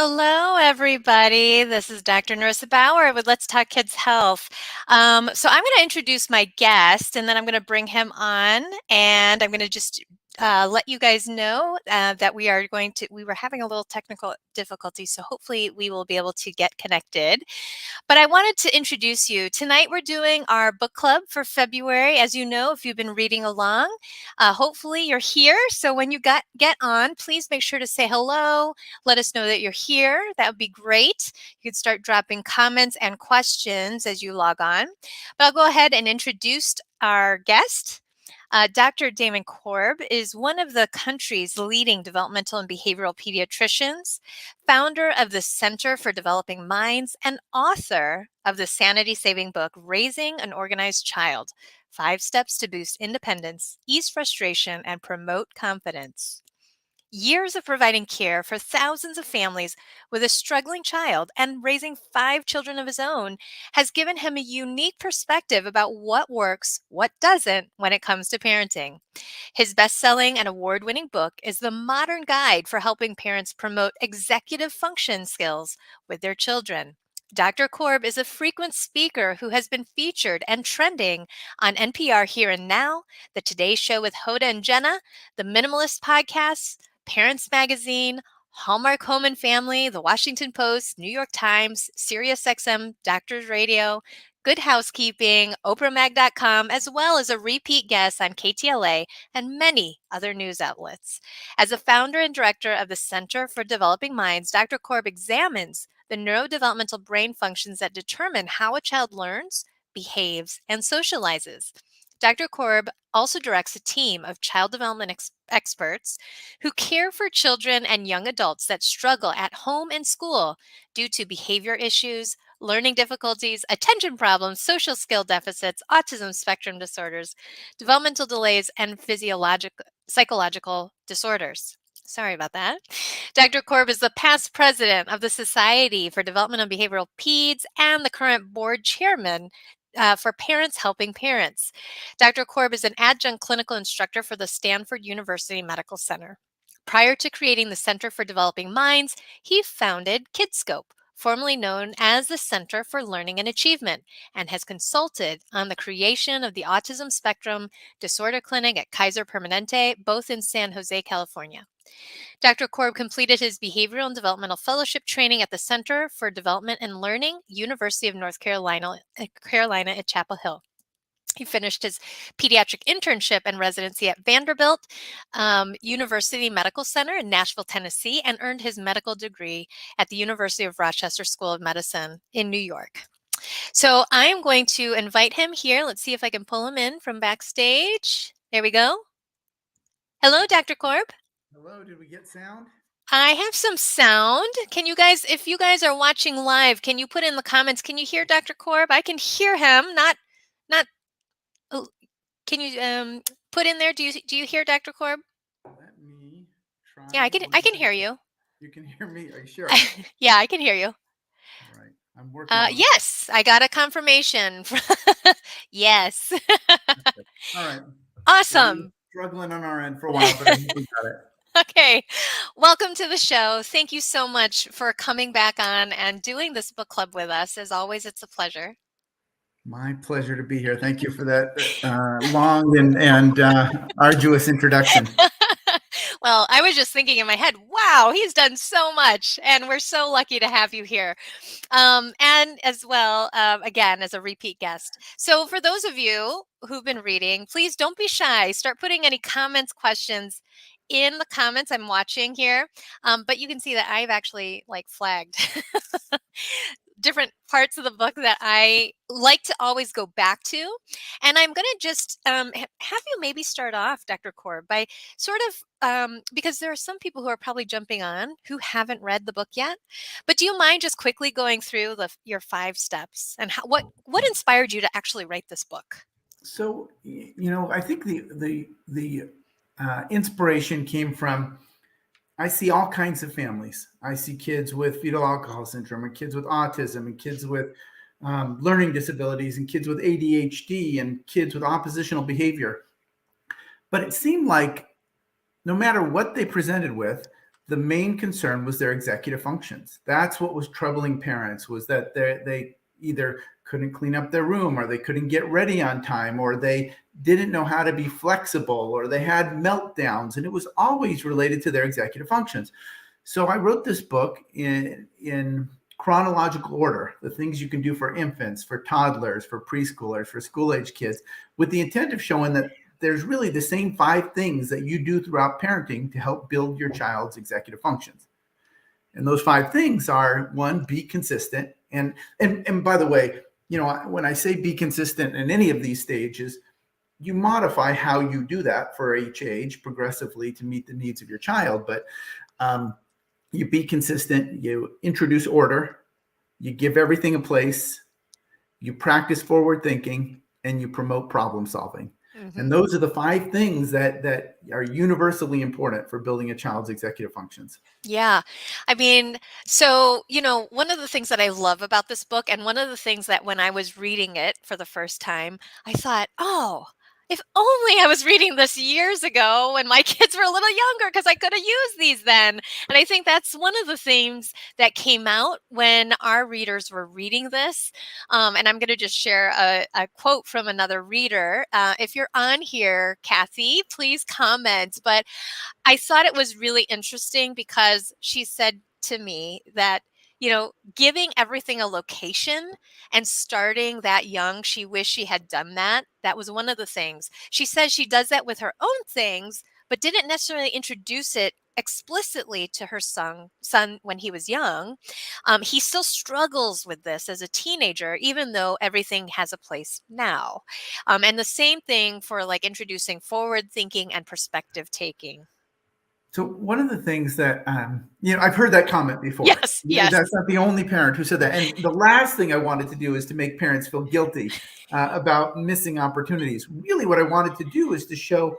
Hello, everybody. This is Dr. Narissa Bauer with Let's Talk Kids Health. So I'm going to introduce my guest, and then I'm going to bring him on, and I'm going to just let you guys know that we were having a little technical difficulty, so hopefully we will be able to get connected. But I wanted to introduce you. Tonight we're doing our book club for February. As you know, if you've been reading along, hopefully you're here. So when you get on, please make sure to say hello. Let us know that you're here. That would be great. You could start dropping comments and questions as you log on. But I'll go ahead and introduce our guest. Dr. Damon Korb is one of the country's leading developmental and behavioral pediatricians, founder of the Center for Developing Minds, and author of the sanity-saving book, Raising an Organized Child: 5 Steps to Boost Independence, Ease Frustration, and Promote Confidence. Years of providing care for thousands of families with a struggling child and raising 5 children of his own has given him a unique perspective about what works, what doesn't when it comes to parenting. His best-selling and award-winning book is the modern guide for helping parents promote executive function skills with their children. Dr. Korb is a frequent speaker who has been featured and trending on NPR Here and Now, The Today Show with Hoda and Jenna, the Minimalists Podcast, Parents Magazine, Hallmark Home and Family, The Washington Post, New York Times, SiriusXM, Doctors Radio, Good Housekeeping, OprahMag.com, as well as a repeat guest on KTLA and many other news outlets. As a founder and director of the Center for Developing Minds, Dr. Korb examines the neurodevelopmental brain functions that determine how a child learns, behaves, and socializes. Dr. Korb also directs a team of child development experts who care for children and young adults that struggle at home and school due to behavior issues, learning difficulties, attention problems, social skill deficits, autism spectrum disorders, developmental delays, and psychological disorders. Sorry about that. Dr. Korb is the past president of the Society for Developmental and Behavioral Peds and the current board chairman for Parents Helping Parents. Dr. Korb is an adjunct clinical instructor for the Stanford University Medical Center. Prior to creating the Center for Developing Minds, he founded KidScope, formerly known as the Center for Learning and Achievement, and has consulted on the creation of the Autism Spectrum Disorder Clinic at Kaiser Permanente, both in San Jose, California. Dr. Korb completed his Behavioral and Developmental Fellowship training at the Center for Development and Learning, University of North Carolina at Chapel Hill. He finished his pediatric internship and residency at Vanderbilt University Medical Center in Nashville, Tennessee, and earned his medical degree at the University of Rochester School of Medicine in New York. So I'm going to invite him here. Let's see if I can pull him in from backstage. There we go. Hello, Dr. Korb. Hello, did we get sound? I have some sound. Can you guys, if you guys are watching live, can you put in the comments, can you hear Dr. Korb? I can hear him, can you put in there, do you hear Dr. Korb? Let me try. Yeah, I can hear you. You can hear me? Are you sure? Yeah, I can hear you. All right, I'm working on it. Yes, I got a confirmation. Yes. All right. Awesome. Struggling on our end for a while, but I think we got it. Okay, welcome to the show. Thank you so much for coming back on and doing this book club with us. As always, it's a pleasure. My pleasure to be here. Thank you for that long and arduous introduction. Well, I was just thinking in my head, wow, he's done so much, and we're so lucky to have you here. And as well, again, as a repeat guest. So for those of you who've been reading, please don't be shy. Start putting any comments, questions in the comments. I'm watching here, but you can see that I've actually flagged different parts of the book that I like to always go back to. And I'm going to just have you maybe start off, Dr. Korb, by sort of, because there are some people who are probably jumping on who haven't read the book yet. But do you mind just quickly going through your 5 steps and what inspired you to actually write this book? So, I think the inspiration came from, I see all kinds of families. I see kids with fetal alcohol syndrome, and kids with autism, and kids with learning disabilities, and kids with ADHD, and kids with oppositional behavior. But it seemed like no matter what they presented with, the main concern was their executive functions. That's what was troubling parents, was that they either couldn't clean up their room, or they couldn't get ready on time, or they didn't know how to be flexible, or they had meltdowns, and it was always related to their executive functions. So I wrote this book in chronological order, the things you can do for infants, for toddlers, for preschoolers, for school-age kids, with the intent of showing that there's really the same 5 things that you do throughout parenting to help build your child's executive functions. And those 5 things are: 1, be consistent. And by the way, when I say be consistent in any of these stages, you modify how you do that for each age progressively to meet the needs of your child. But you be consistent, you introduce order, you give everything a place, you practice forward thinking, and you promote problem solving. Mm-hmm. And those are the 5 things that are universally important for building a child's executive functions. Yeah. I mean, so, one of the things that I love about this book, and one of the things that when I was reading it for the first time, I thought, oh, if only I was reading this years ago when my kids were a little younger, because I could have used these then. And I think that's one of the themes that came out when our readers were reading this. And I'm going to just share a quote from another reader. If you're on here, Kathy, please comment. But I thought it was really interesting because she said to me that, giving everything a location and starting that young, she wished she had done that. That was one of the things. She says she does that with her own things, but didn't necessarily introduce it explicitly to her son when he was young. He still struggles with this as a teenager, even though everything has a place now. And the same thing for like introducing forward thinking and perspective taking. So one of the things that, I've heard that comment before. Yes. That's not the only parent who said that. And the last thing I wanted to do is to make parents feel guilty about missing opportunities. Really what I wanted to do is to show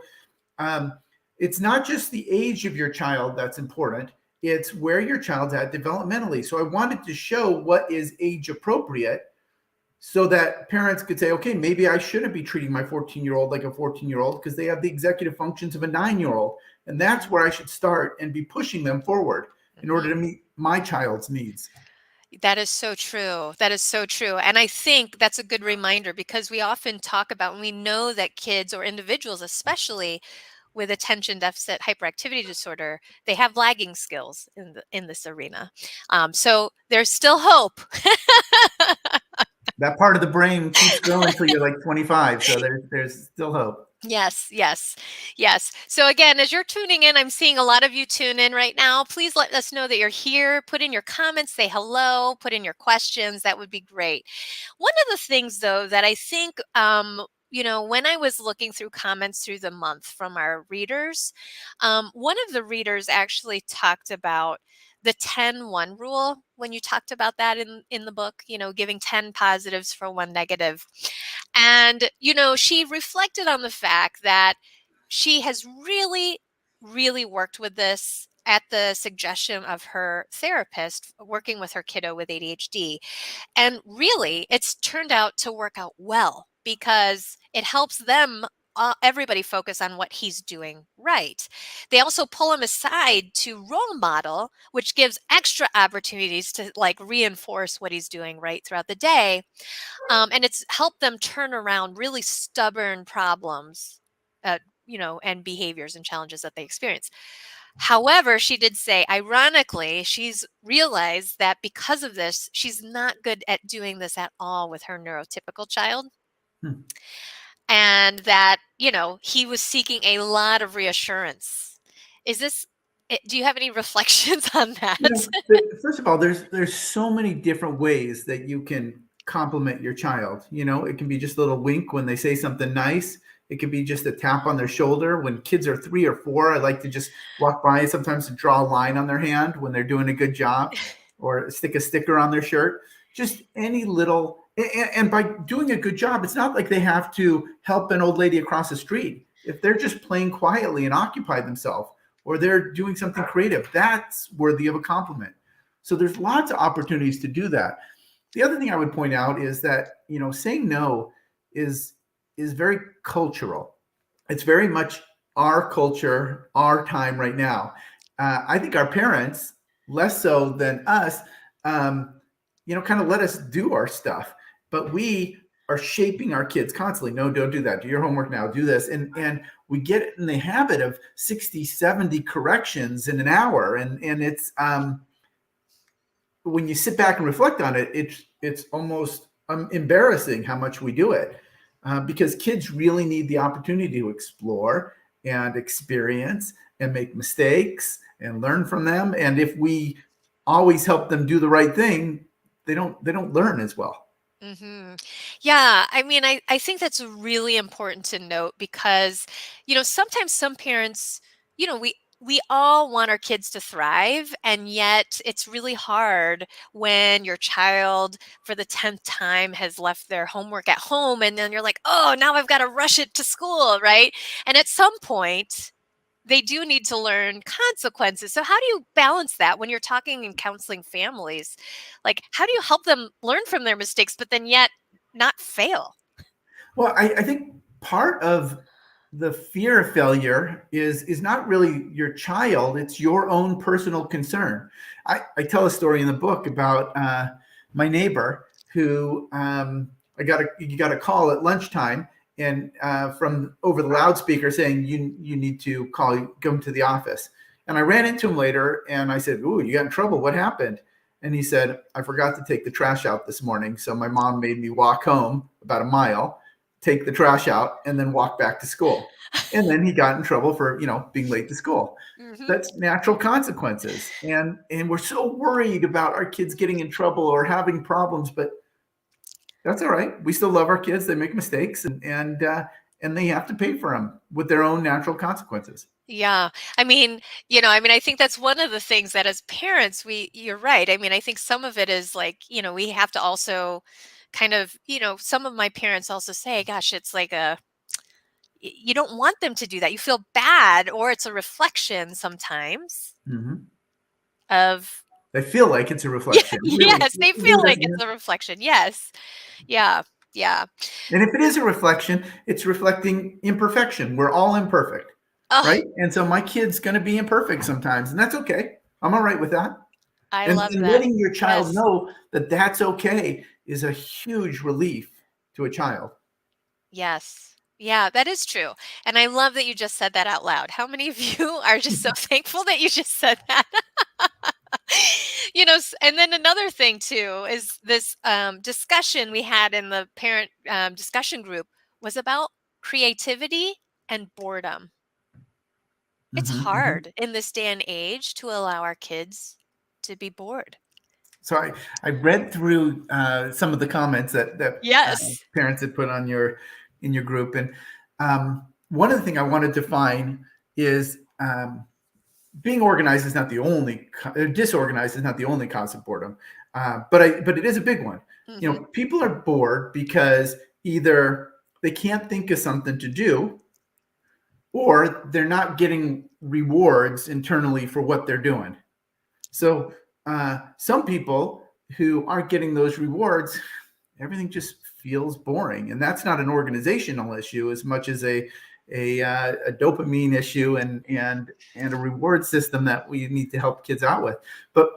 it's not just the age of your child that's important. It's where your child's at developmentally. So I wanted to show what is age appropriate, so that parents could say, okay, maybe I shouldn't be treating my 14-year-old like a 14-year-old because they have the executive functions of a 9-year-old. And that's where I should start and be pushing them forward in order to meet my child's needs. That is so true. That is so true. And I think that's a good reminder, because we often talk about, and we know that kids or individuals, especially with attention deficit hyperactivity disorder, they have lagging skills in this arena. So there's still hope. That part of the brain keeps growing until you're like 25. So there's still hope. Yes. So again, as you're tuning in, I'm seeing a lot of you tune in right now. Please let us know that you're here. Put in your comments, say hello, put in your questions. That would be great. One of the things, though, that I think, when I was looking through comments through the month from our readers, one of the readers actually talked about the 10-1 rule when you talked about that in the book, giving 10 positives for 1 negative. And, she reflected on the fact that she has really, really worked with this at the suggestion of her therapist, working with her kiddo with ADHD. And really, it's turned out to work out well, because it helps them, everybody, focus on what he's doing right. They also pull him aside to role model, which gives extra opportunities to reinforce what he's doing right throughout the day. And it's helped them turn around really stubborn problems, and behaviors and challenges that they experience. However, she did say, ironically, she's realized that because of this, she's not good at doing this at all with her neurotypical child. And that, he was seeking a lot of reassurance. Do you have any reflections on that? First of all, there's so many different ways that you can compliment your child. It can be just a little wink when they say something nice. It could be just a tap on their shoulder. When kids are 3 or 4, I like to just walk by sometimes to draw a line on their hand when they're doing a good job, or stick a sticker on their shirt. Just any little, and by doing a good job, it's not like they have to help an old lady across the street. If they're just playing quietly and occupy themselves, or they're doing something creative, that's worthy of a compliment. So there's lots of opportunities to do that. The other thing I would point out is that, saying no is very cultural. It's very much our culture, our time right now. I think our parents, less so than us, kind of let us do our stuff, but we are shaping our kids constantly. No, don't do that. Do your homework now. Do this. And we get in the habit of 60, 70 corrections in an hour. And it's, when you sit back and reflect on it, it's almost embarrassing how much we do it, because kids really need the opportunity to explore and experience and make mistakes and learn from them. And if we always help them do the right thing, they don't learn as well. Mm-hmm. Yeah, I mean, I think that's really important to note because, sometimes some parents, we all want our kids to thrive, and yet it's really hard when your child for the 10th time has left their homework at home, and then you're like, oh, now I've got to rush it to school, right? And at some point, they do need to learn consequences. So how do you balance that when you're talking and counseling families? Like, how do you help them learn from their mistakes, but then yet not fail? Well, I think part of the fear of failure is not really your child, it's your own personal concern. I tell a story in the book about my neighbor who you got a call at lunchtime, and from over the loudspeaker saying you need to come to the office. And I ran into him later and I said, "Ooh, you got in trouble. What happened?" And he said, "I forgot to take the trash out this morning. So my mom made me walk home about a mile, take the trash out, and then walk back to school." And then he got in trouble for, being late to school. Mm-hmm. That's natural consequences. And we're so worried about our kids getting in trouble or having problems, but that's all right. We still love our kids. They make mistakes, and they have to pay for them with their own natural consequences. Yeah. I mean, I think that's one of the things that as parents, you're right. I mean, I think some of it is like, we have to also kind of, some of my parents also say, gosh, it's like you don't want them to do that. You feel bad, or it's a reflection sometimes Mm-hmm. of. They feel like it's a reflection. Really, Yes, they feel like it's a reflection. Yes. Yeah. Yeah. and if it is a reflection, it's reflecting imperfection. We're all imperfect, Oh, right? And so my kid's going to be imperfect sometimes, and that's okay. I'm all right with that. I And love that. letting your child Yes. know that that's okay is a huge relief to a child. Yes. Yeah, that is true. And I love that you just said that out loud. How many of you are just so thankful that you just said that? And then another thing too is this discussion we had in the parent discussion group was about creativity and boredom. It's Mm-hmm, mm-hmm. hard in this day and age to allow our kids to be bored. So I read through some of the comments that Yes. parents had put on in your group, and one of the things I wanted to find is being organized is not the only disorganized is not the only cause of boredom, but it is a big one. Mm-hmm. People are bored because either they can't think of something to do, or they're not getting rewards internally for what they're doing. So some people who aren't getting those rewards, everything just feels boring, and that's not an organizational issue as much as a dopamine issue and a reward system that we need to help kids out with. But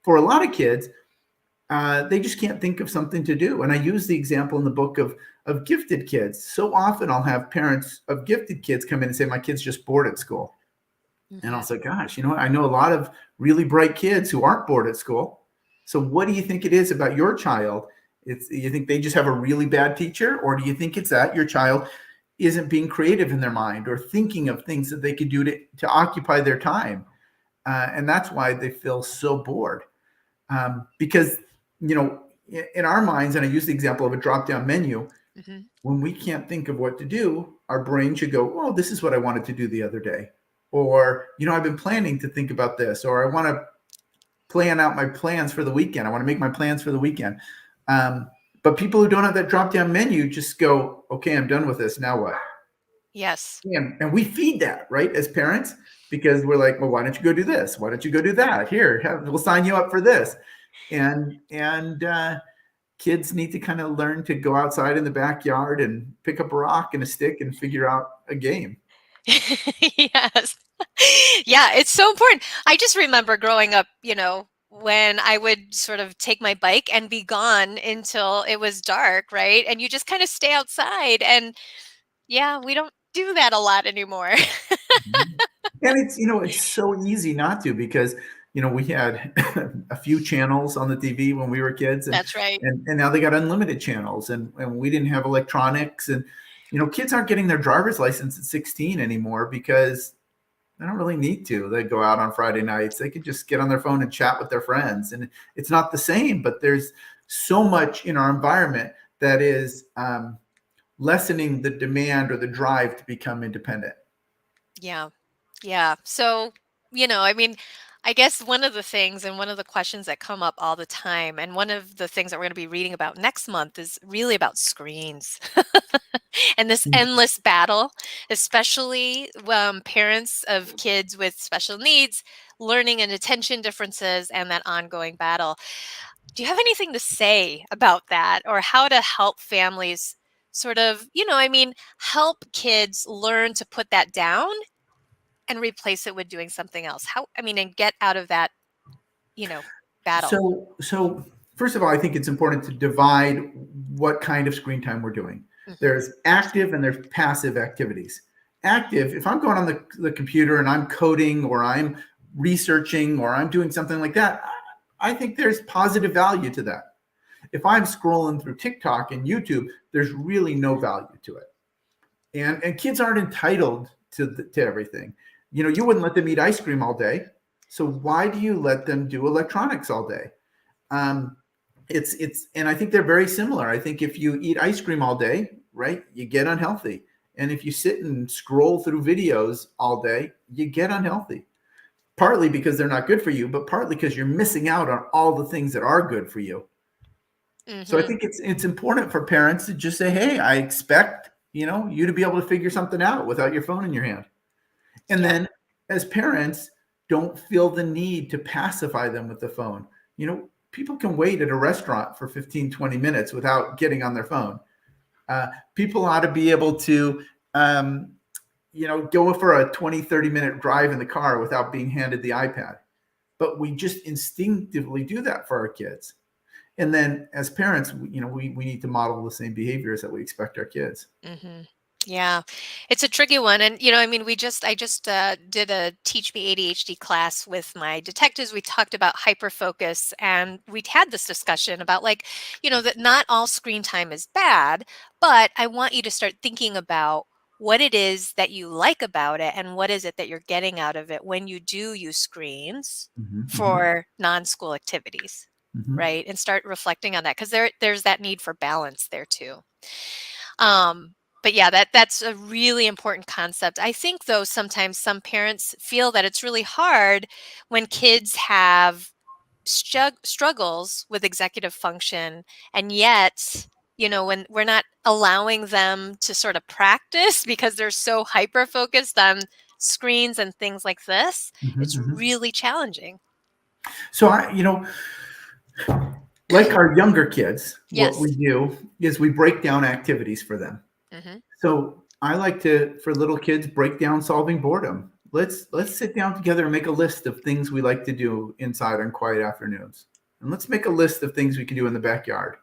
for a lot of kids, they just can't think of something to do. And I use the example in the book of gifted kids. So often I'll have parents of gifted kids come in and say, my kid's just bored at school. Mm-hmm. And I'll say, gosh, I know a lot of really bright kids who aren't bored at school. So what do you think it is about your child? You think they just have a really bad teacher? Or do you think it's that your child isn't being creative in their mind or thinking of things that they could do to occupy their time? And that's why they feel so bored. Because, in our minds, and I use the example of a drop-down menu, mm-hmm. when we can't think of what to do, our brain should go, oh, this is what I wanted to do the other day. Or, I've been planning to think about this, or I want to plan out my plans for the weekend. I want to make my plans for the weekend. But people who don't have that drop-down menu just go, okay, I'm done with this. Now what? Yes. And we feed that, right, as parents, because we're like, well, why don't you go do this? Why don't you go do that? Here, we'll sign you up for this. And kids need to kind of learn to go outside in the backyard and pick up a rock and a stick and figure out a game. Yes. Yeah, it's so important. I just remember growing up, when I would sort of take my bike and be gone until it was dark, right? And you just kind of stay outside. And yeah, we don't do that a lot anymore. Mhm. And it's so easy not to, because, we had a few channels on the TV when we were kids, and That's right. and now they got unlimited channels, and we didn't have electronics, and kids aren't getting their driver's license at 16 anymore because they don't really need to. They go out on Friday nights. They can just get on their phone and chat with their friends, and it's not the same. But there's so much in our environment that is lessening the demand or the drive to become independent. Yeah. Yeah. So, I mean, I guess one of the things and one of the questions that come up all the time, and one of the things that we're going to be reading about next month is really about screens and this endless battle, especially parents of kids with special needs, learning and attention differences, and that ongoing battle. Do you have anything to say about that, or how to help families sort of, help kids learn to put that down and replace it with doing something else? And get out of that, you know, battle. So first of all, I think it's important to divide what kind of screen time we're doing. Mhm. There's active and there's passive activities. Active, if I'm going on the computer and I'm coding or I'm researching or I'm doing something like that, I think there's positive value to that. If I'm scrolling through TikTok and YouTube, there's really no value to it. And kids aren't entitled to everything. You wouldn't let them eat ice cream all day. So why do you let them do electronics all day? And I think they're very similar. I think if you eat ice cream all day, right, you get unhealthy. And if you sit and scroll through videos all day, you get unhealthy. Partly because they're not good for you, but partly because you're missing out on all the things that are good for you. So I Mm-hmm. think it's important for parents to just say, hey, I expect, you to be able to figure something out without your phone in your hand. And Yeah. then as parents, don't feel the need to pacify them with the phone. People can wait at a restaurant for 15, 20 minutes without getting on their phone. People ought to be able to, go for a 20, 30-minute drive in the car without being handed the iPad. But we just instinctively do that for our kids. And then as parents, we need to model the same behaviors that we expect our kids. Mm-hmm. Yeah, it's a tricky one. And, I just did a Teach Me ADHD class with my detectives. We talked about hyperfocus, and we had this discussion about that not all screen time is bad, but I want you to start thinking about what it is that you like about it and what is it that you're getting out of it when you do use screens Mm-hmm, for non-school activities, mm-hmm. right? And start reflecting on that, because there's that need for balance there too. But yeah, that's a really important concept. I think, though, sometimes some parents feel that it's really hard when kids have struggles with executive function, and yet, when we're not allowing them to sort of practice because they're so hyper focused on screens and things like this, Mm-hmm, it's mm-hmm. really challenging. So like our younger kids, what we Yes. do is we break down activities for them. Hmm. So I like to, for little kids, break down solving boredom. Let's sit down together and make a list of things we like to do inside on quiet afternoons. And let's make a list of things we can do in the backyard.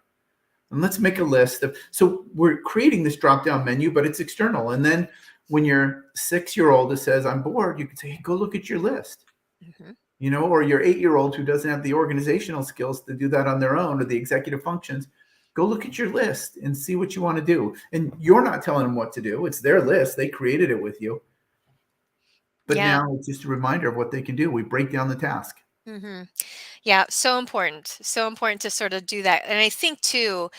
And let's make a list of, so we're creating this drop-down menu, but it's external. And then when your 6-year-old says, I'm bored, you can say, hey, go look at your list. Hmm. Or your 8-year-old who doesn't have the organizational skills to do that on their own, or the executive functions, go look at your list and see what you want to do. And you're not telling them what to do. It's their list. They created it with you. But Yeah. now it's just a reminder of what they can do. We break down the task. Hmm. Yeah, so important. So important to sort of do that. And I think too,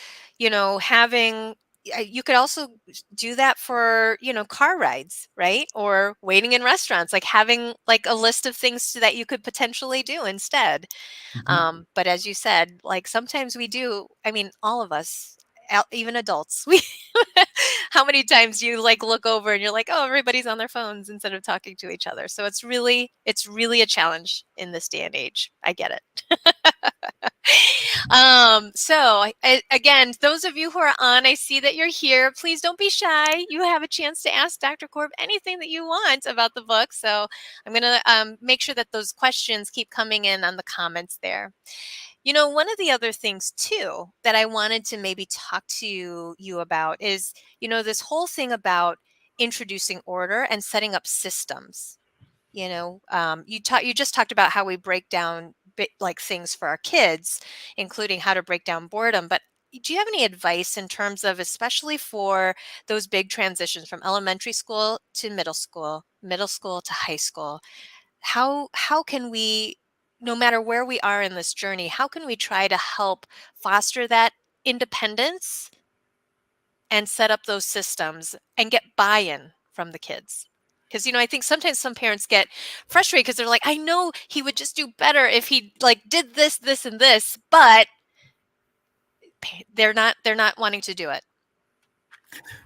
having you could also do that for, car rides, right? Or waiting in restaurants, like having like a list of things that you could potentially do instead. Mm-hmm. But as you said, like sometimes we do, all of us, even adults, we how many times do you like look over and you're like, oh, everybody's on their phones instead of talking to each other. So it's really a challenge in this day and age. I get it. Again, those of you who are on, I see that you're here. Please don't be shy. You have a chance to ask Dr. Korb anything that you want about the book. So I'm going to make sure that those questions keep coming in on the comments there. You know, one of the other things too that I wanted to maybe talk to you about is, you know, this whole thing about introducing order and setting up systems. You know, you just talked about how we break down like things for our kids, including how to break down boredom. But do you have any advice in terms of, especially for those big transitions from elementary school to middle school to high school? How can we, no matter where we are in this journey, how can we try to help foster that independence and set up those systems and get buy-in from the kids? Because, you know, I think sometimes some parents get frustrated because they're like, I know he would just do better if he like did this, this, and this, but they're not wanting to do it.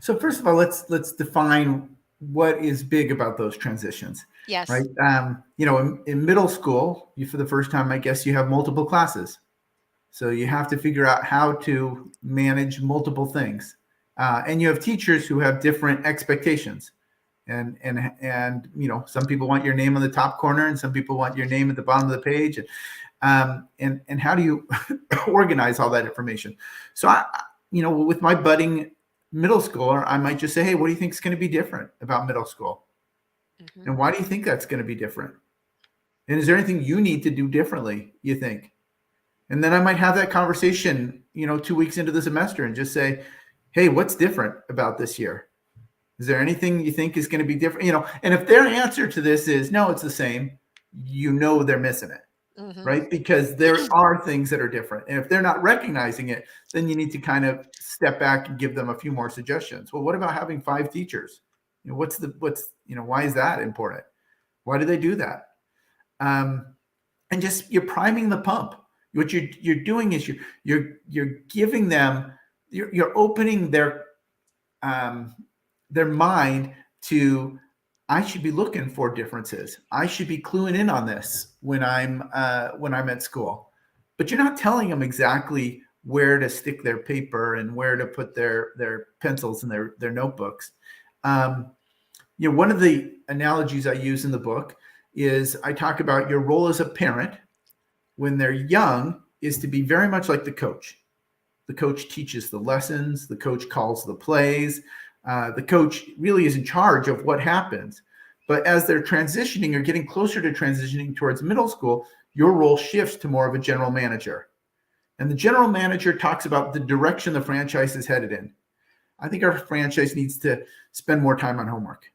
So first of all, let's define what is big about those transitions. Yes. Right. You know, in middle school, for the first time, I guess you have multiple classes. So you have to figure out how to manage multiple things. And you have teachers who have different expectations. And you know, some people want your name on the top corner and some people want your name at the bottom of the page. And how do you organize all that information? So you know, with my budding middle schooler, I might just say, hey, what do you think is going to be different about middle school? Mm-hmm. And why do you think that's going to be different? And is there anything you need to do differently, you think? And then I might have that conversation, you know, 2 weeks into the semester and just say, hey, what's different about this year? Is there anything you think is going to be different? You know, and if their answer to this is, no, it's the same, you know, they're missing it. Mm-hmm. Right? Because there are things that are different. And if they're not recognizing it, then you need to kind of step back and give them a few more suggestions. Well, what about having 5 teachers? You know, you know, why is that important? Why do they do that? And just, you're priming the pump. What you're doing is you're giving them, you're opening their mind to, I should be looking for differences. I should be cluing in on this when I'm at school. But you're not telling them exactly where to stick their paper and where to put their pencils and their notebooks. You know, one of the analogies I use in the book is I talk about your role as a parent when they're young is to be very much like the coach. The coach teaches the lessons. The coach calls the plays. The coach really is in charge of what happens. But as they're transitioning or getting closer to transitioning towards middle school, your role shifts to more of a general manager. And the general manager talks about the direction the franchise is headed in. I think our franchise needs to spend more time on homework.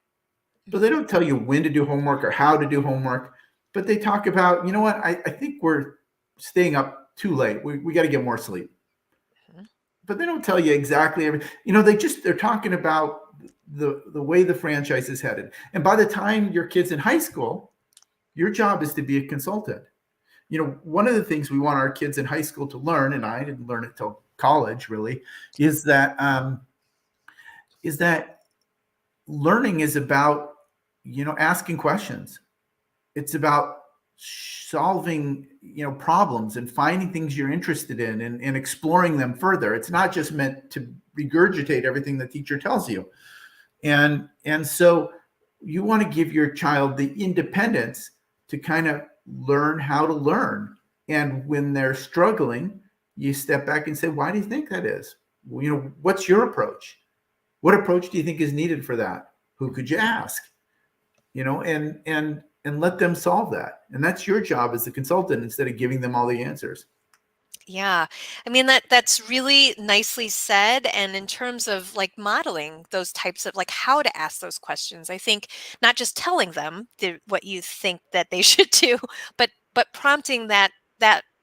But they don't tell you when to do homework or how to do homework. But they talk about, you know what, I think we're staying up too late. We got to get more sleep. But they don't tell you exactly everything. You know, they're talking about the way the franchise is headed. And by the time your kid's in high school, your job is to be a consultant. You know, one of the things we want our kids in high school to learn, and I didn't learn it till college really, is that learning is about, you know, asking questions. It's about solving, you know, problems and finding things you're interested in and exploring them further. It's not just meant to regurgitate everything the teacher tells you. And so you want to give your child the independence to kind of learn how to learn. And when they're struggling, you step back and say, why do you think that is? Well, you know, what's your approach? What approach do you think is needed for that? Who could you ask? You know, and let them solve that. And that's your job as the consultant instead of giving them all the answers. Yeah. I mean, that's really nicely said. And in terms of like modeling those types of like how to ask those questions, I think not just telling them what you think that they should do, but prompting that,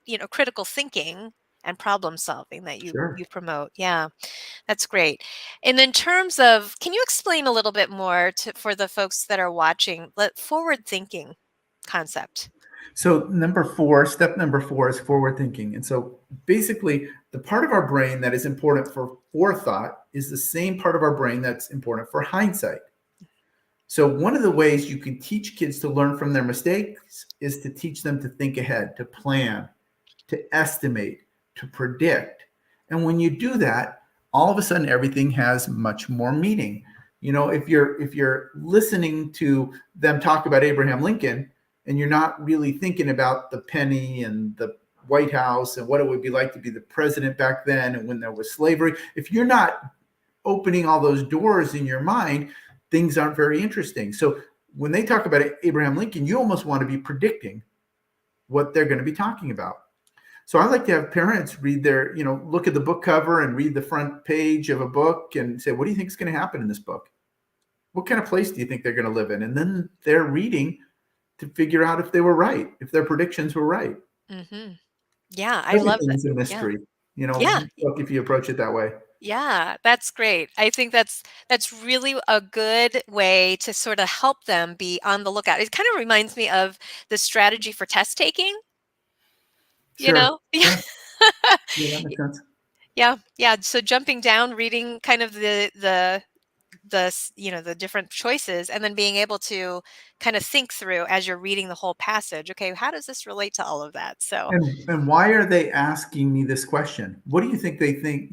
you know, critical thinking and problem solving that you promote. Yeah, that's great. And in terms of, can you explain a little bit more for the folks that are watching, forward thinking concept? So step number 4 is forward thinking. And so basically the part of our brain that is important for forethought is the same part of our brain that's important for hindsight. So one of the ways you can teach kids to learn from their mistakes is to teach them to think ahead, to plan. to estimate, to predict. And when you do that, all of a sudden everything has much more meaning. If you're listening to them talk about Abraham Lincoln and you're not really thinking about the penny and the White House and what it would be like to be the president back then and when there was slavery, if you're not opening all those doors in your mind, things aren't very interesting. So when they talk about Abraham Lincoln, you almost want to be predicting what they're going to be talking about. So I like to have parents read look at the book cover and read the front page of a book and say, what do you think is going to happen in this book? What kind of place do you think they're going to live in? And then they're reading to figure out if they were right, if their predictions were right. Mm-hmm. Yeah, I love that. Everything's a mystery, Yeah. if you approach it that way. Yeah, that's great. I think that's really a good way to sort of help them be on the lookout. It kind of reminds me of the strategy for test taking, you Sure. know? Yeah. Yeah, that makes sense. Yeah. Yeah. So jumping down, reading kind of the different choices, and then being able to kind of think through as you're reading the whole passage. Okay, how does this relate to all of that? So And why are they asking me this question? What do you think they think?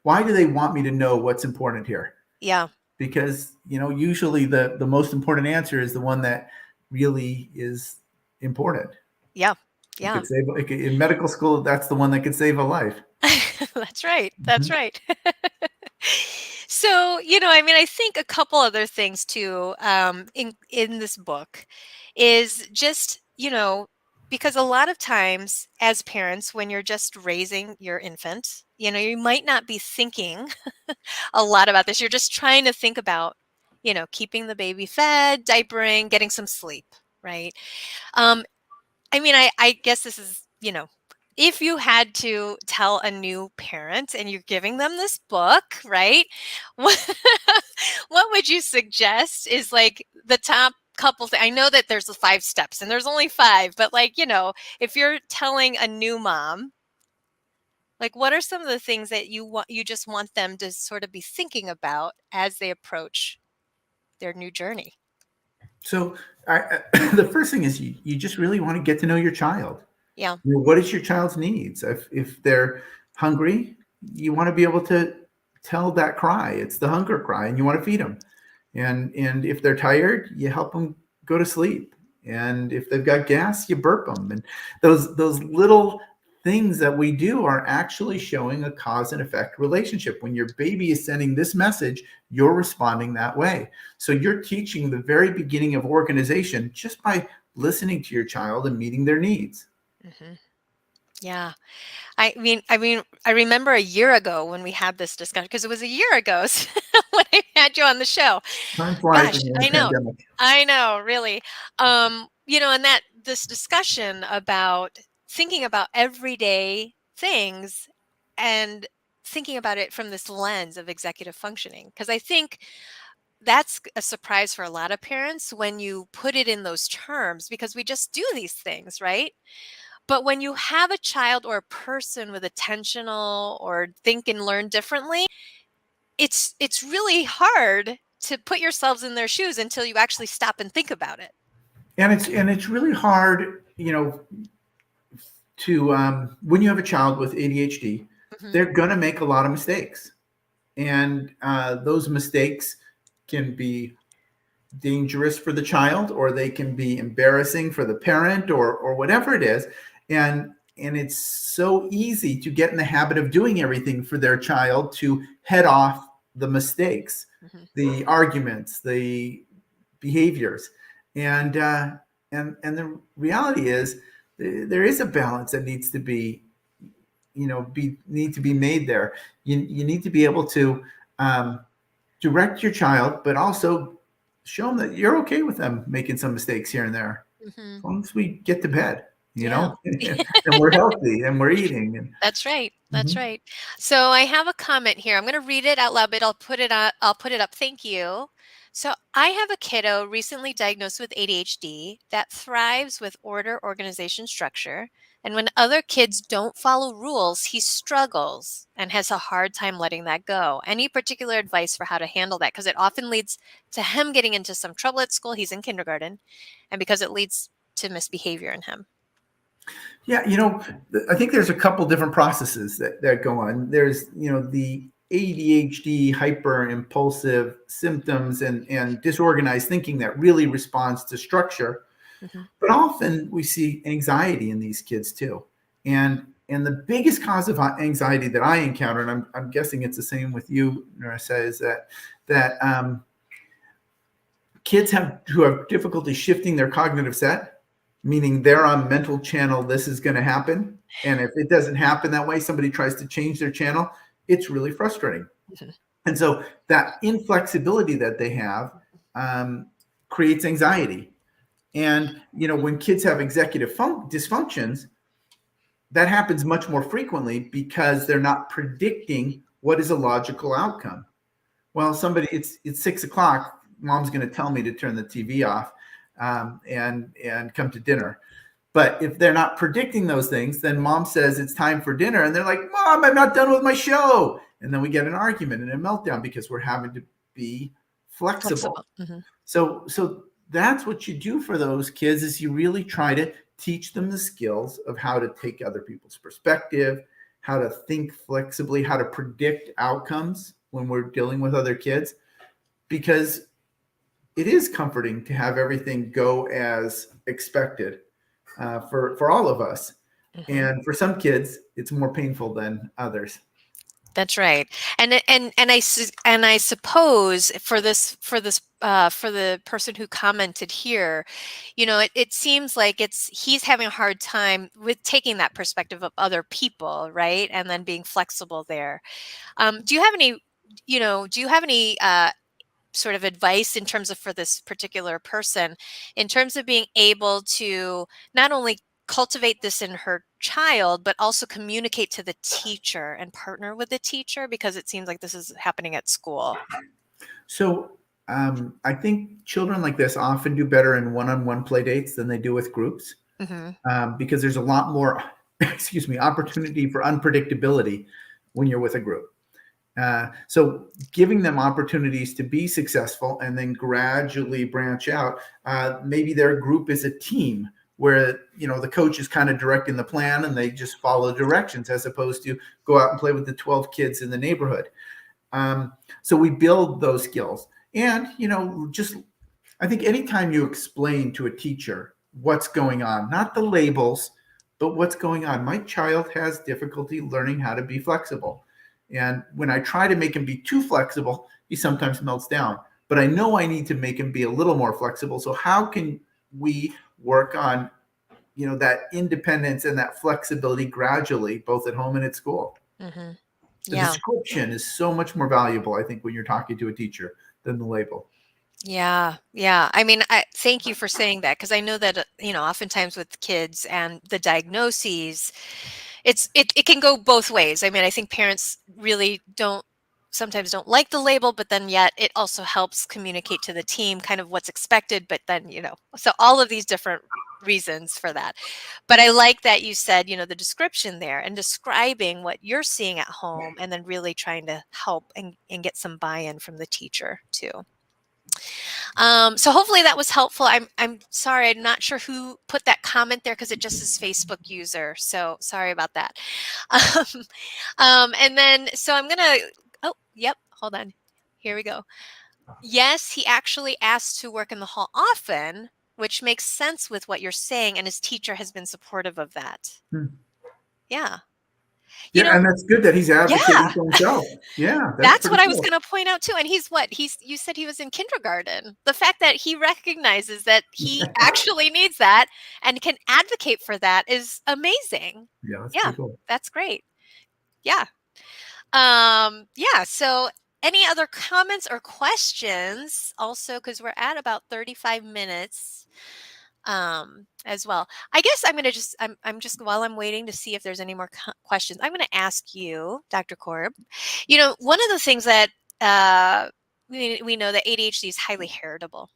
Why do they want me to know what's important here? yeah. Because usually the most important answer is the one that really is important. Yeah. Yeah. In medical school, that's the one that could save a life. That's right. That's right. So, I think a couple other things too, in this book is just, because a lot of times as parents, when you're just raising your infant, you might not be thinking a lot about this. You're just trying to think about, keeping the baby fed, diapering, getting some sleep, right? I guess this is, if you had to tell a new parent and you're giving them this book, right? What would you suggest is like the top couple things? I know that there's the 5 steps and there's only 5, but if you're telling a new mom, like what are some of the things that you just want them to sort of be thinking about as they approach their new journey? So the first thing is you just really want to get to know your child. Yeah. What is your child's needs? If they're hungry, you want to be able to tell that cry. It's the hunger cry, and you want to feed them. And if they're tired, you help them go to sleep. And if they've got gas, you burp them. And those little things that we do are actually showing a cause and effect relationship. When your baby is sending this message, you're responding that way. So you're teaching the very beginning of organization just by listening to your child and meeting their needs. Mm-hmm. Yeah. I remember a year ago when we had this discussion, because it was a year ago when I had you on the show. Time flies Gosh, in the I know. pandemic. I know, really. And that this discussion about thinking about everyday things and thinking about it from this lens of executive functioning, because I think that's a surprise for a lot of parents when you put it in those terms, because we just do these things, right? But when you have a child or a person with attentional or think and learn differently, it's really hard to put yourselves in their shoes until you actually stop and think about it. And it's really hard, to when you have a child with ADHD, Mm-hmm. they're going to make a lot of mistakes, and those mistakes can be dangerous for the child, or they can be embarrassing for the parent, or whatever it is. And it's so easy to get in the habit of doing everything for their child to head off the mistakes, Mm-hmm. the arguments, the behaviors. And the reality is there is a balance that needs to be made there. You need to be able to direct your child, but also show them that you're okay with them making some mistakes here and there. Mm-hmm. As long as we get to bed, Yeah. and we're healthy and we're eating. And That's right. That's right. So I have a comment here. I'm going to read it out loud, but I'll put it up. Thank you. So I have a kiddo recently diagnosed with ADHD that thrives with order, organization, structure. And when other kids don't follow rules, he struggles and has a hard time letting that go. Any particular advice for how to handle that? Because it often leads to him getting into some trouble at school. He's in kindergarten. And because it leads to misbehavior in him. Yeah, I think there's a couple different processes that go on. There's, the ADHD, hyper impulsive symptoms and disorganized thinking that really responds to structure. Mhm. But often we see anxiety in these kids too. And the biggest cause of anxiety that I encounter, and I'm guessing it's the same with you, Narissa, is that kids who have difficulty shifting their cognitive set, meaning they're on mental channel, this is going to happen. And if it doesn't happen that way, somebody tries to change their channel, it's really frustrating. Mhm. And so that inflexibility that they have creates anxiety. And, when kids have executive dysfunctions, that happens much more frequently because they're not predicting what is a logical outcome. Well, it's 6:00. Mom's going to tell me to turn the TV off and come to dinner. But if they're not predicting those things, then mom says it's time for dinner, and they're like, "Mom, I'm not done with my show." And then we get an argument and a meltdown because we're having to be flexible. Mm-hmm. So that's what you do for those kids is you really try to teach them the skills of how to take other people's perspective, how to think flexibly, how to predict outcomes when we're dealing with other kids, because it is comforting to have everything go as expected for all of us. Mm-hmm. And for some kids, it's more painful than others. That's right, and I suppose for the person who commented here, it seems like he's having a hard time with taking that perspective of other people, right, and then being flexible there. Do you have any sort of advice in terms of for this particular person, in terms of being able to not only cultivate this in her child, but also communicate to the teacher and partner with the teacher, because it seems like this is happening at school? So I think children like this often do better in one-on-one play dates than they do with groups because there's a lot more, opportunity for unpredictability when you're with a group. So giving them opportunities to be successful and then gradually branch out. Maybe their group is a team where, the coach is kind of directing the plan and they just follow directions as opposed to go out and play with the 12 kids in the neighborhood. So we build those skills. And, I think anytime you explain to a teacher what's going on, not the labels, but what's going on. My child has difficulty learning how to be flexible. And when I try to make him be too flexible, he sometimes melts down. But I know I need to make him be a little more flexible. So how can we work on, that independence and that flexibility gradually, both at home and at school? Mm-hmm. The Yeah. description is so much more valuable, I think, when you're talking to a teacher than the label. Yeah. I mean, thank you for saying that, because I know that, oftentimes with kids and the diagnoses, it can go both ways. I mean, I think parents really sometimes don't like the label, but then yet it also helps communicate to the team kind of what's expected. But then, so all of these different reasons for that. But I like that you said, the description there and describing what you're seeing at home, and then really trying to help and get some buy-in from the teacher too. So hopefully that was helpful. I'm sorry, I'm not sure who put that comment there because it just says Facebook user. So sorry about that. And then, so I'm gonna, yep, hold on. Here we go. Yes, he actually asked to work in the hall often, which makes sense with what you're saying, and his teacher has been supportive of that. Yeah. And that's good that he's advocating for himself. Yeah, that's what I was cool. going to point out too. And you said he was in kindergarten. The fact that he recognizes that he actually needs that and can advocate for that is amazing. Yeah, that's pretty cool. That's great. Yeah. So any other comments or questions also, because we're at about 35 minutes as well. I guess I'm going to I'm just, while I'm waiting to see if there's any more questions, I'm going to ask you, Dr. Korb, one of the things that we know that ADHD is highly heritable.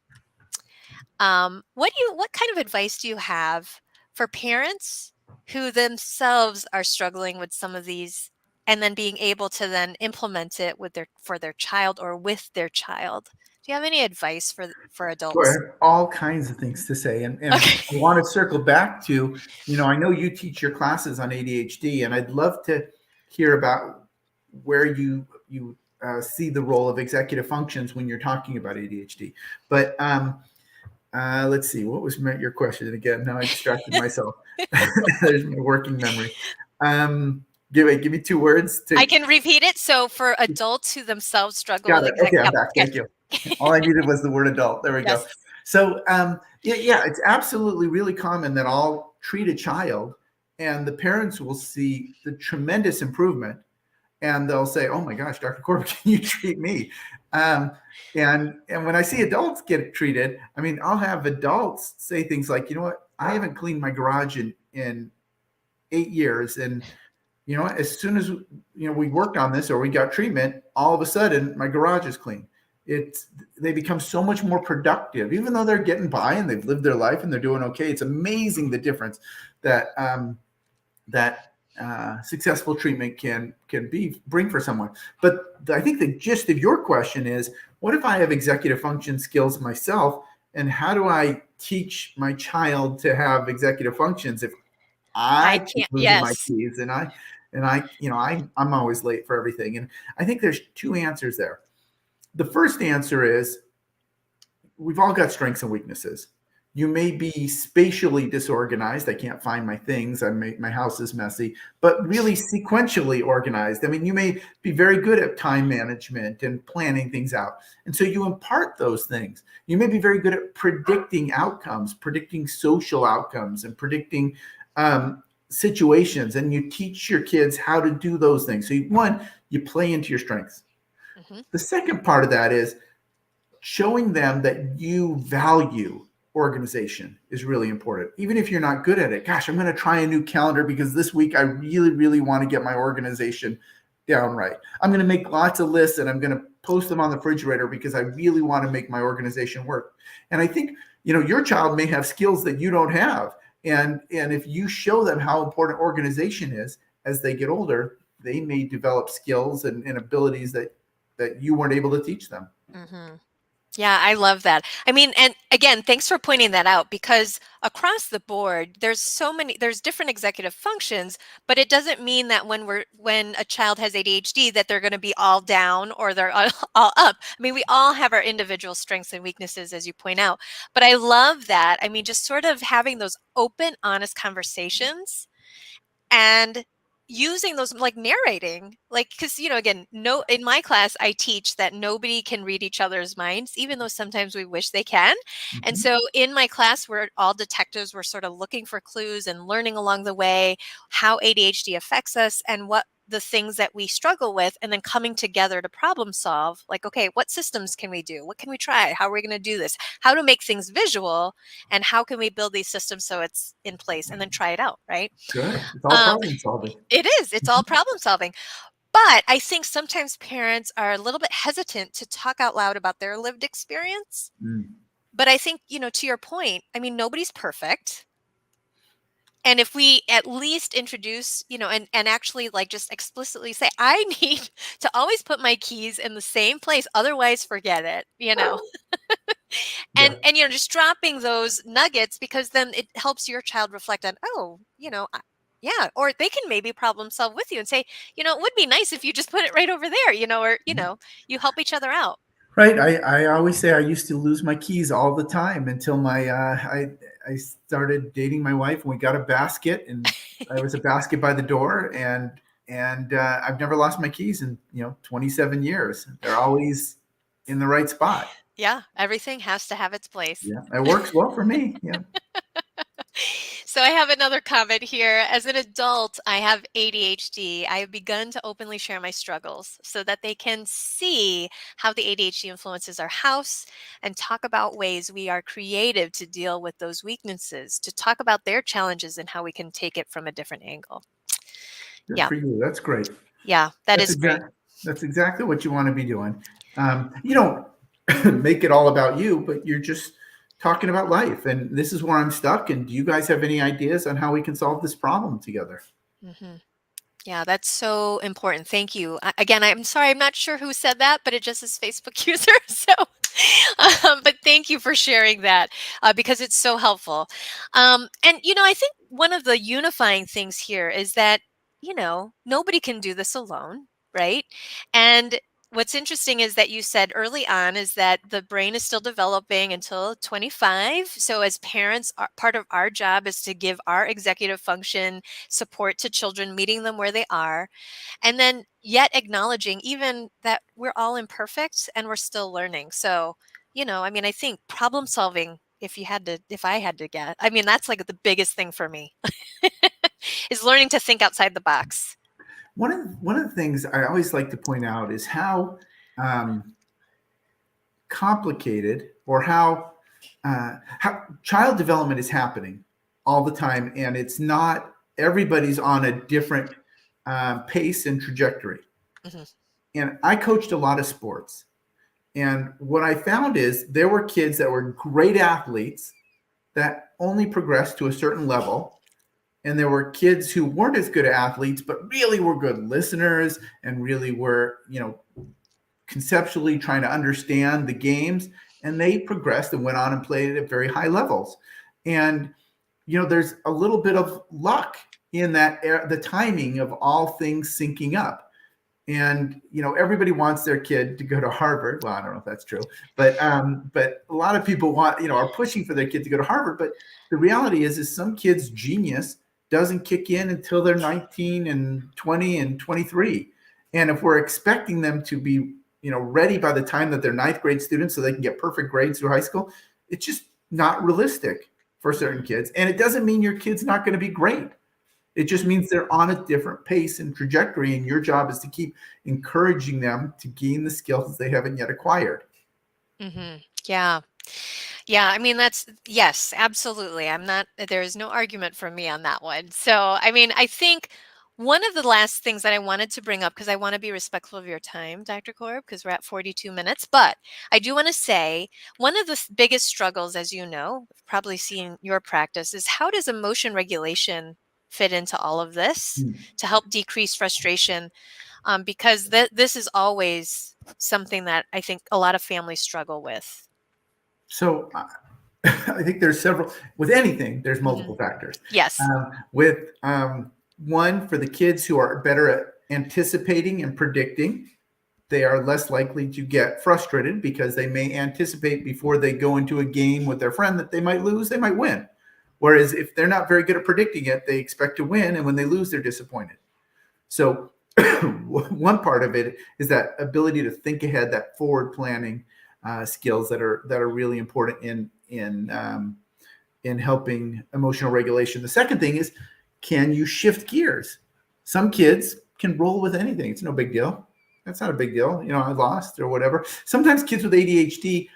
What kind of advice do you have for parents who themselves are struggling with some of these, and then being able to then implement it for their child or with their child? Do Do you have any advice for Boy, I adults? have all kinds of things to say. And Okay. I want to circle back to, I know you teach your classes on ADHD, and I'd love to hear about where you see the role of executive functions when you're talking about ADHD. But let's see, what was your question again? Now I distracted myself. There's my working memory. Give me 2 words I to. can repeat it. So for adults who themselves struggle Got with it. Okay, I'm yep, back. okay. Thank you. All I needed was the word adult. There we go. Yes. So, yeah, it's absolutely really common that I'll treat a child and the parents will see the tremendous improvement and they'll say, "Oh my gosh, Dr. Korb, can you treat me?" And when I see adults get treated, I mean, I'll have adults say things like, "You know what? I haven't cleaned my garage in 8 years, and as soon as we worked on this or we got treatment, all of a sudden my garage is clean." They become so much more productive, even though they're getting by and they've lived their life and they're doing okay. It's amazing the difference that successful treatment can bring for someone. But I think the gist of your question is, what if I have executive function skills myself, and how do I teach my child to have executive functions if I I keep can't. losing my Yes. keys I'm always late for everything? And I think there's 2 answers there. The first answer is, we've all got strengths and weaknesses. You may be spatially disorganized. I can't find my things. My house is messy, but really sequentially organized. I mean, you may be very good at time management and planning things out. And so you impart those things. You may be very good at predicting outcomes, predicting social outcomes, and predicting situations. And you teach your kids how to do those things. So you play into your strengths. Mm-hmm. The second part of that is showing them that you value organization is really important. Even if you're not good at it, gosh, I'm going to try a new calendar because this week I really, really want to get my organization down right. I'm going to make lots of lists and I'm going to post them on the refrigerator because I really want to make my organization work. And I think, your child may have skills that you don't have. And if you show them how important organization is as they get older, they may develop skills and abilities that you weren't able to teach them. Mm-hmm. Yeah, I love that. I mean, and again, thanks for pointing that out, because across the board, there's different executive functions, but it doesn't mean that when a child has ADHD that they're going to be all down or they're all up. I mean, we all have our individual strengths and weaknesses, as you point out. But I love that. I mean, just sort of having those open, honest conversations and using those, like narrating, like, because again, no, in my class I teach that nobody can read each other's minds, even though sometimes we wish they can. And Mhm. so in my class, we're all detectives. We're sort of looking for clues and learning along the way how ADHD affects us and what the things that we struggle with, and then coming together to problem solve, like, okay, what systems can we do, what can we try, how are we going to do this, how to make things visual, and how can we build these systems so it's in place, and then try it out, right? Good. It's all Um, problem solving. it is. It's all problem solving. But I think sometimes parents are a little bit hesitant to talk out loud about their lived experience. Mm. But I think, to your point, I mean, nobody's perfect. And if we at least introduce, and actually like just explicitly say, I need to always put my keys in the same place, otherwise forget it. Yeah. And just dropping those nuggets, because then it helps your child reflect on, oh, yeah, or they can maybe problem solve with you and say, it would be nice if you just put it right over there, or you help each other out. Right. I always say I used to lose my keys all the time until I started dating my wife and we got a basket, and there was a basket by the door, and I've never lost my keys in 27 years. They're always in the right spot. Yeah, everything has to have its place. Yeah, it works well for me. Yeah. So I have another comment here. As an adult, I have ADHD. I have begun to openly share my struggles so that they can see how the ADHD influences our house, and talk about ways we are creative to deal with those weaknesses, to talk about their challenges and how we can take it from a different angle. Good Yeah. for you. That's great. Yeah, that That's is great. that's exactly what you want to be doing. You don't make it all about you, but you're just talking about life. And this is where I'm stuck. And do you guys have any ideas on how we can solve this problem together? Hmm. Yeah, that's so important. Thank you. Again, I'm sorry, I'm not sure who said that, but it just is Facebook user. So But thank you for sharing that because it's so helpful. And, I think one of the unifying things here is that, nobody can do this alone, right? And what's interesting is that you said early on is that the brain is still developing until 25. So as parents, part of our job is to give our executive function support to children, meeting them where they are. And then yet acknowledging even that we're all imperfect and we're still learning. So, I think problem solving, if I had to get, that's like the biggest thing for me is learning to think outside the box. One of the things I always like to point out is how complicated or how child development is happening all the time, and it's not everybody's on a different pace and trajectory. Mm-hmm. And I coached a lot of sports, and what I found is there were kids that were great athletes that only progressed to a certain level. And there were kids who weren't as good athletes, but really were good listeners and really were, conceptually trying to understand the games. And they progressed and went on and played at very high levels. And, there's a little bit of luck in that, the timing of all things syncing up. And, everybody wants their kid to go to Harvard. Well, I don't know if that's true, but a lot of people are pushing for their kid to go to Harvard. But the reality is some kids' genius doesn't kick in until they're 19 and 20 and 23. And if we're expecting them to be, ready by the time that they're ninth grade students so they can get perfect grades through high school, it's just not realistic for certain kids. And it doesn't mean your kid's not going to be great. It just means they're on a different pace and trajectory, and your job is to keep encouraging them to gain the skills they haven't yet acquired. Mm-hmm. Yeah. Yeah, yes, absolutely. There is no argument from me on that one. So, I think one of the last things that I wanted to bring up, because I want to be respectful of your time, Dr. Korb, because we're at 42 minutes, but I do want to say one of the biggest struggles, as you know, probably seen your practice, is how does emotion regulation fit into all of this to help decrease frustration? Because this is always something that I think a lot of families struggle with. So I think with anything, there's multiple factors. Yes. One, for the kids who are better at anticipating and predicting, they are less likely to get frustrated because they may anticipate before they go into a game with their friend that they might lose, they might win. Whereas if they're not very good at predicting it, they expect to win. And when they lose, they're disappointed. So one part of it is that ability to think ahead, that forward planning skills that are really important in helping emotional regulation. The second thing is, can you shift gears? Some kids can roll with anything. It's no big deal. That's not a big deal. I lost or whatever. Sometimes kids with ADHD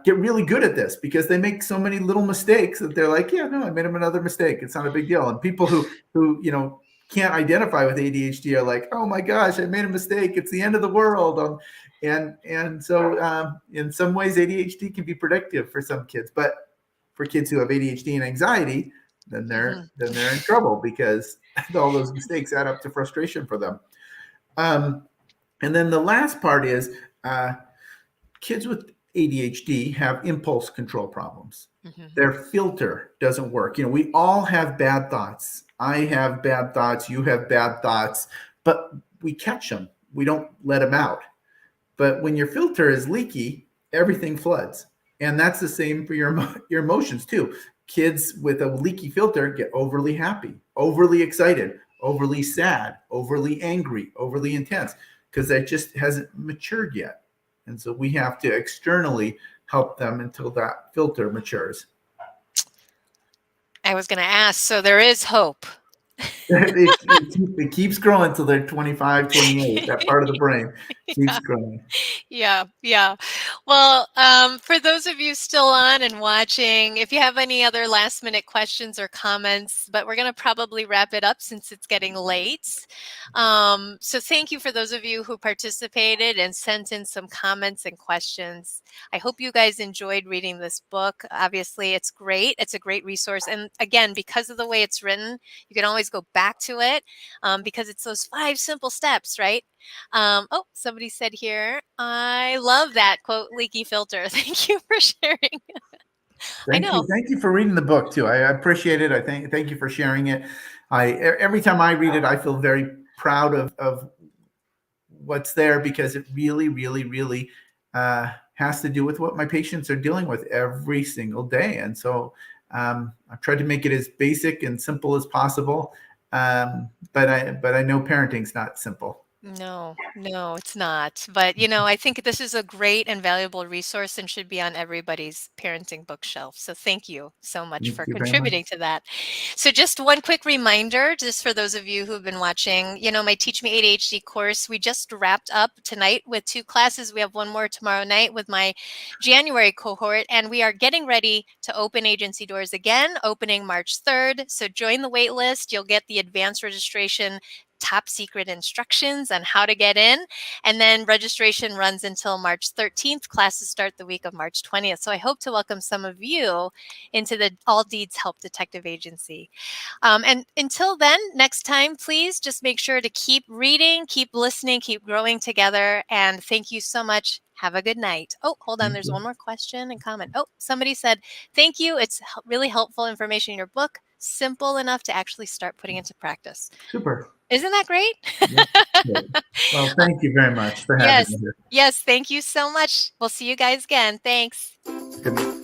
get really good at this because they make so many little mistakes that they're like, yeah, no, I made another mistake. It's not a big deal. And people who can't identify with ADHD are like, oh my gosh, I made a mistake. It's the end of the world. And so in some ways, ADHD can be predictive for some kids, but for kids who have ADHD and anxiety, then they're in trouble because all those mistakes add up to frustration for them. And then the last part is kids with ADHD have impulse control problems. Mm-hmm. Their filter doesn't work. We all have bad thoughts. I have bad thoughts. You have bad thoughts, but we catch them. We don't let them out. But when your filter is leaky, everything floods. And that's the same for your emotions too. Kids with a leaky filter get overly happy, overly excited, overly sad, overly angry, overly intense, because that just hasn't matured yet. And so we have to externally help them until that filter matures. I was going to ask, so there is hope. It keeps growing until they're 25, 28. That part of the brain keeps growing. Yeah. Well, for those of you still on and watching, if you have any other last minute questions or comments, but we're going to probably wrap it up since it's getting late. So thank you for those of you who participated and sent in some comments and questions. I hope you guys enjoyed reading this book. Obviously, it's great. It's a great resource. And again, because of the way it's written, you can always go back to it because it's those 5 simple steps, right? Somebody said here, I love that quote, leaky filter. Thank you for sharing. I Thank know. you. Thank you for reading the book too. I appreciate it. Thank you for sharing it. Every time I read it, I feel very proud of what's there, because it really, really, really has to do with what my patients are dealing with every single day. And so I've tried to make it as basic and simple as possible. But I know parenting's not simple. No, it's not. But, I think this is a great and valuable resource and should be on everybody's parenting bookshelf. So thank you so much Thank for you very much. contributing to that. So just one quick reminder, just for those of you who've been watching, my Teach Me ADHD course, we just wrapped up tonight with 2 classes. We have one more tomorrow night with my January cohort, and we are getting ready to open agency doors again, opening March 3rd. So join the wait list. You'll get the advanced registration top secret instructions on how to get in. And then registration runs until March 13th. Classes start the week of March 20th. So I hope to welcome some of you into the All Deeds Help Detective Agency. And until then, next time, please just make sure to keep reading, keep listening, keep growing together. And thank you so much. Have a good night. Oh, hold on. There's one more question and comment. Oh, somebody said, thank you. It's really helpful information in your book. Simple enough to actually start putting into practice. Super. Isn't that great? Well, thank you very much for having me here. Yes, thank you so much. We'll see you guys again. Thanks. Good night.